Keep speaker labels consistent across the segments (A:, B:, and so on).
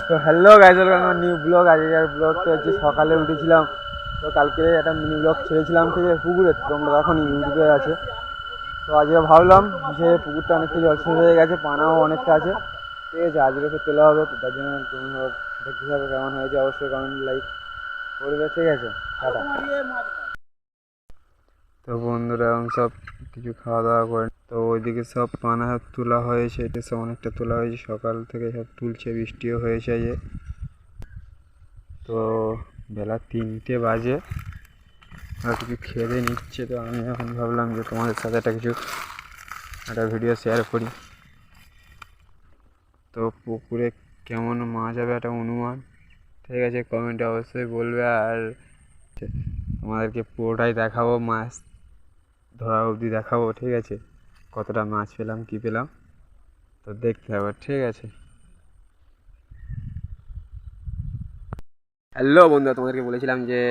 A: তো hello guys, welcome to new blog. আজকের ব্লগটা হচ্ছে সকালে উঠেছিলাম, তো কালকে একটা মিনি ব্লগ ছেড়েছিলাম ঠিক আছে পুকুরে, তোমরা এখন ইউটিউবে আছে। তো আজকে ভাবলাম যে পুকুরটা অনেকটা জলসেচ হয়ে গেছে, পানাও অনেকটা আছে ঠিক আছে, আজকে ফের তোলা হবে। তো তার জন্য তুমি দেখতে থাকো কেমন হয়েছে, অবশ্যই কমেন্ট লাইক করবে ঠিক আছে। টাটা। তো বন্ধুরা এখন সব কিছু খাওয়া দাওয়া করে, তো ওইদিকে সব পানা তোলা হয়েছে, এটা সব অনেকটা তোলা হয়েছে, সকাল থেকে সব তুলছে, বৃষ্টিও হয়েছে যে। তো বেলা 3টে বাজে, আর কিছু খেয়ে নিচ্ছে। তো আমি এখন ভাবলাম যে তোমাদের সাথে একটা ভিডিও শেয়ার করি। তো পুকুরে কেমন মাছ হবে একটা অনুমান ঠিক আছে, কমেন্টে অবশ্যই বলবে। আর তোমাদেরকে পুরোটাই দেখাবো, মাছ ধরা অবধি দেখাবো ঠিক আছে, কতটা মাছ পেলাম কী পেলাম, তো দেখতে হবে ঠিক আছে। হ্যালো বন্ধুরা, তোমাদেরকে বলেছিলাম যে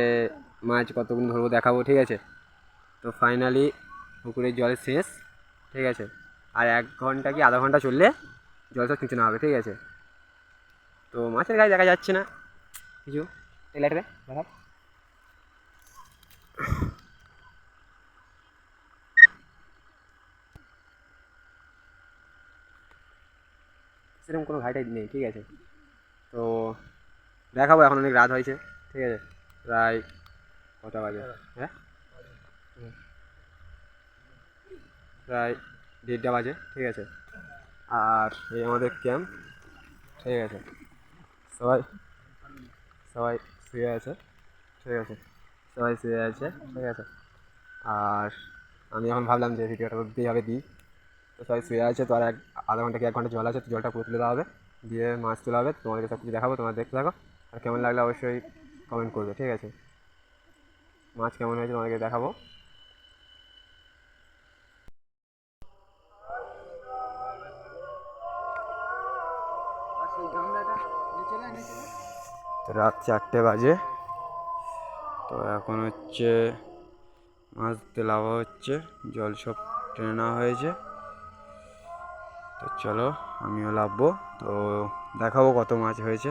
A: মাছ কতক্ষণ ধরবো দেখাবো ঠিক আছে। তো ফাইনালি পুকুরের জল শেষ ঠিক আছে, আর 1 ঘন্টা কি আধা ঘন্টা চললে জল সব খিঁচানো হবে ঠিক আছে। তো মাছের গায়ে দেখা যাচ্ছে না কিছু, লাইটে দেখা সেরকম কোনো ঘাইটাই নেই ঠিক আছে। তো দেখাবো, এখন অনেক রাত হয়েছে ঠিক আছে, প্রায় কটা বাজে, হ্যাঁ প্রায় 1:30 বাজে ঠিক আছে। আর এই আমাদের ক্যাম্প ঠিক আছে, সবাই সবাই শুয়ে আছে ঠিক আছে, সবাই শুয়ে আছে ঠিক আছে। আর আমি এখন ভাবলাম যে ভিডিওটা দিতেই হবে দিই। তো সবাই শুয়ে আছে, তো আর আধা ঘন্টা কি 1 ঘন্টা জল আছে, তো জলটা পুরো তুলে দেওয়া হবে, দিয়ে মাছ তোলা হবে। তোমাদেরকে সব কিছু দেখাবো, তোমরা দেখতে থাকো। আর কেমন লাগলে অবশ্যই কমেন্ট করবে ঠিক আছে, মাছ কেমন হয়েছে তোমাদেরকে দেখাবো। তো রাত 4টে বাজে, তো এখন হচ্ছে মাছ তোলা হচ্ছে, জল সব টেনে নেওয়া হয়েছে। তো চলো আমিও নামবো, তো দেখাবো কত মাছ হয়েছে।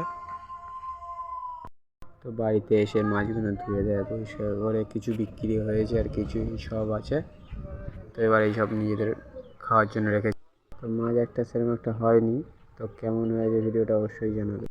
A: তো বাড়িতে এসে মাছগুলো ধুয়ে দেয় পরিষ্কার করে, কিছু বিক্রি হয়েছে আর কিছু সব আছে। তো এবার এইসব নিজেদের খাওয়ার জন্য রেখেছি। তো মাছ একটা সেরকম একটা হয়নি, তো কেমন হয়েছে ভিডিওটা অবশ্যই জানাবে।